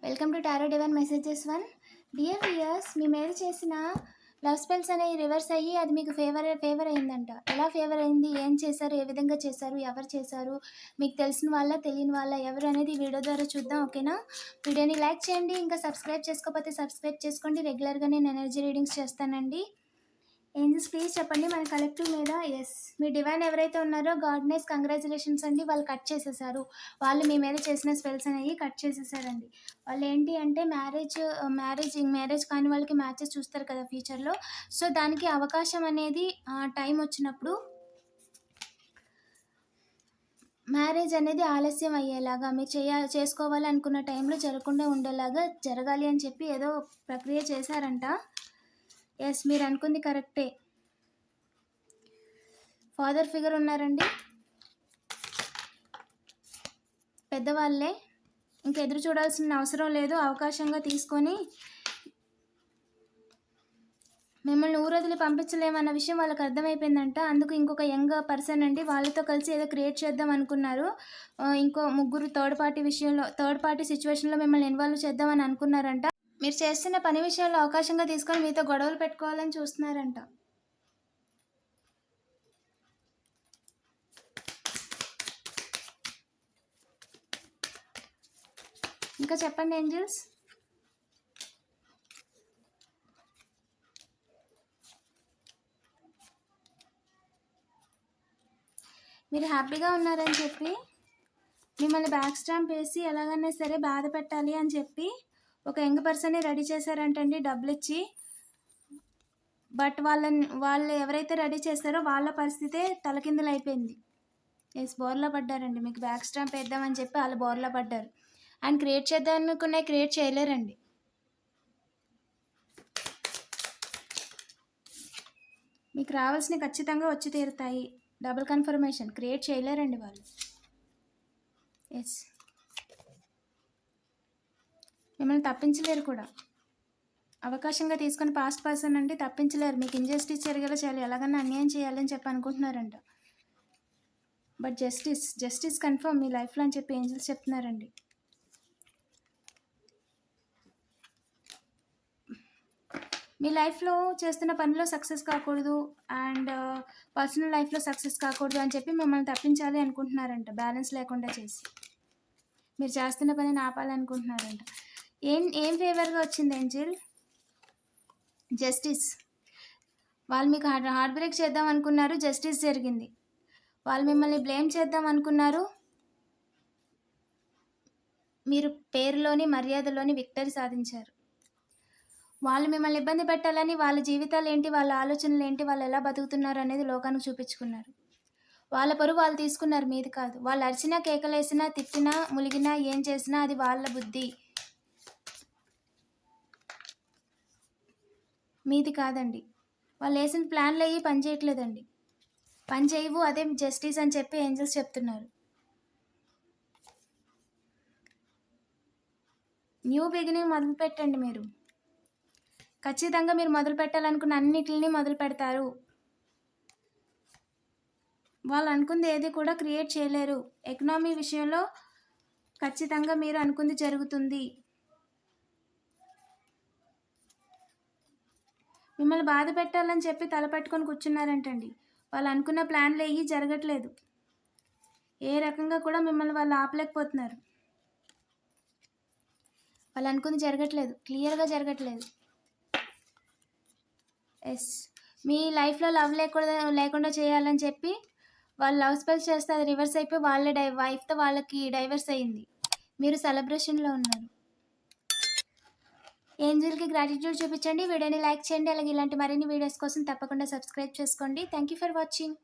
Welcome to tarot divine messages 1. Dear viewers, మీ మీద చేసిన లవ్ స్పెల్స్ అనేవి రివర్స్ అయ్యి అది మీకు ఫేవర్ అయిందంట. ఎలా ఫేవర్ అయింది, ఏం చేశారు, ఏ విధంగా చేశారు, ఎవరు చేశారు, మీకు తెలిసిన వాళ్ళ తెలియని వాళ్ళ ఎవరు అనేది ఈ వీడియో ద్వారా చూద్దాం. ఓకేనా? వీడియోని లైక్ చేయండి. ఇంకా సబ్స్క్రైబ్ చేసుకోకపోతే సబ్స్క్రైబ్ చేసుకోండి. రెగ్యులర్గా నేను ఎనర్జీ రీడింగ్స్ చేస్తానండి. ఏంజల్స్ ప్లీజ్ చెప్పండి మన కలెక్టివ్ మీద. ఎస్, మీ డివైన్ ఎవరైతే ఉన్నారో గాడ్నెస్ కంగ్రాచులేషన్స్ అండి. వాళ్ళు కట్ చేసేసారు. వాళ్ళు మీ మీద చేసిన స్పెల్స్ అనేవి కట్ చేసేసారండి. వాళ్ళు ఏంటి అంటే మ్యారేజ్ కాని వాళ్ళకి మ్యాచెస్ చూస్తారు కదా ఫ్యూచర్లో. సో దానికి అవకాశం అనేది టైం వచ్చినప్పుడు మ్యారేజ్ అనేది ఆలస్యం అయ్యేలాగా మీరు చేసుకోవాలి అనుకున్న టైంలో జరగకుండా ఉండేలాగా జరగాలి అని చెప్పి ఏదో ప్రక్రియ చేశారంట. ఎస్, మీరు అనుకుంది కరెక్టే. ఫాదర్ ఫిగర్ ఉన్నారండి, పెద్దవాళ్ళే. ఇంకా ఎదురు చూడాల్సిన అవసరం లేదు. అవకాశంగా తీసుకొని మిమ్మల్ని ఊరొదిలి పంపించలేమన్న విషయం వాళ్ళకి అర్థమైపోయిందంట. అందుకు ఇంకొక యంగ్ పర్సన్ అండి, వాళ్ళతో కలిసి ఏదో క్రియేట్ చేద్దాం అనుకున్నారు. ఇంకో ముగ్గురు థర్డ్ పార్టీ సిచ్యువేషన్లో మిమ్మల్ని ఇన్వాల్వ్ చేద్దామని అనుకున్నారంట. మీరు చేస్తున్న పని విషయంలో అవకాశంగా తీసుకొని మీతో గొడవలు పెట్టుకోవాలని చూస్తున్నారంట. ఇంకా చెప్పండి ఏంజల్స్. మీరు హ్యాపీగా ఉన్నారని చెప్పి మిమ్మల్ని బ్యాక్ స్టాంప్ వేసి ఎలాగైనా సరే బాధ పెట్టాలి అని చెప్పి ఒక యంగ్ పర్సన్ని రెడీ చేశారంటండి, డబ్బులు ఇచ్చి. బట్ వాళ్ళు ఎవరైతే రెడీ చేస్తారో వాళ్ళ పరిస్థితే తలకిందులు అయిపోయింది. ఎస్, బోర్లా పడ్డారండి. మీకు బ్యాక్ స్టాంప్ వేద్దామని చెప్పి వాళ్ళు బోర్లా పడ్డారు. అండ్ క్రియేట్ చేద్దాం అనుకునే క్రియేట్ చేయలేరండి. మీకు రావాల్సిన ఖచ్చితంగా వచ్చి తీరుతాయి. Double confirmation. క్రియేట్ చేయలేరండి వాళ్ళు. ఎస్, మిమ్మల్ని తప్పించలేరు కూడా. అవకాశంగా తీసుకొని పాస్ట్ పర్సన్ అంటే తప్పించలేరు. మీకు ఇంజస్టిస్ జరిగేలా చేయాలి, ఎలాగన్నా అన్యాయం చేయాలని చెప్పి అనుకుంటున్నారంట. బట్ జస్టిస్ కన్ఫర్మ్ మీ లైఫ్లో అని చెప్పి ఏంజల్స్ చెప్తున్నారండి. మీ లైఫ్లో చేస్తున్న పనిలో సక్సెస్ కాకూడదు అండ్ పర్సనల్ లైఫ్లో సక్సెస్ కాకూడదు అని చెప్పి మిమ్మల్ని తప్పించాలి అనుకుంటున్నారంట. బ్యాలెన్స్ లేకుండా చేసి మీరు చేస్తున్న పనిని ఆపాలనుకుంటున్నారంట. ఏం ఫేవర్గా వచ్చింది ఏంజల్? జస్టిస్. వాళ్ళు మీకు హార్ట్ బ్రేక్ చేద్దాం అనుకున్నారు, జస్టిస్ జరిగింది. వాళ్ళు మిమ్మల్ని బ్లేమ్ చేద్దాం అనుకున్నారు, మీరు పేరులోని మర్యాదలోని విక్టరీ సాధించారు. వాళ్ళు మిమ్మల్ని ఇబ్బంది పెట్టాలని వాళ్ళ జీవితాలు ఏంటి, వాళ్ళ ఆలోచనలు ఏంటి, వాళ్ళు ఎలా బతుకుతున్నారు అనేది లోకానికి చూపించుకున్నారు. వాళ్ళ పరువు వాళ్ళు తీసుకున్నారు, మీది కాదు. వాళ్ళు అరిచినా, కేకలేసినా, తిట్టినా, ములిగినా, ఏం చేసినా అది వాళ్ళ బుద్ధి, మీది కాదండి. వాళ్ళు వేసిన ప్లాన్లు అయ్యి పని చేయట్లేదండి, పని చేయవు. అదే జస్టిస్ అని చెప్పి ఏంజల్స్ చెప్తున్నారు. న్యూ బిగినింగ్ మొదలు పెట్టండి. మీరు ఖచ్చితంగా మీరు మొదలు పెట్టాలనుకున్న అన్నిటిని మొదలు పెడతారు. వాళ్ళు అనుకుంది ఏది కూడా క్రియేట్ చేయలేరు. ఎకనామీ విషయంలో ఖచ్చితంగా మీరు అనుకుంది జరుగుతుంది. మిమ్మల్ని బాధ పెట్టాలని చెప్పి తలపెట్టుకొని కూర్చున్నారంటండి. వాళ్ళు అనుకున్న ప్లాన్లు అయ్యి జరగట్లేదు. ఏ రకంగా కూడా మిమ్మల్ని వాళ్ళు ఆపలేకపోతున్నారు. వాళ్ళు అనుకుంది జరగట్లేదు, క్లియర్గా జరగట్లేదు. ఎస్, మీ లైఫ్లో లవ్ లేకుండా చేయాలని చెప్పి వాళ్ళు లవ్ స్పెల్స్ చేస్తే అది రివర్స్ అయిపోయి వాళ్ళ వైఫ్తో వాళ్ళకి డైవర్స్ అయ్యింది. మీరు సెలబ్రేషన్లో ఉన్నారు. ఏంజల్కి గ్రాటిట్యూడ్ చూపించండి. వీడియోని లైక్ చేయండి. అలాగే ఇలాంటి మరిన్ని వీడియోస్ కోసం తప్పకుండా సబ్స్క్రైబ్ చేసుకోండి. Thank you for watching.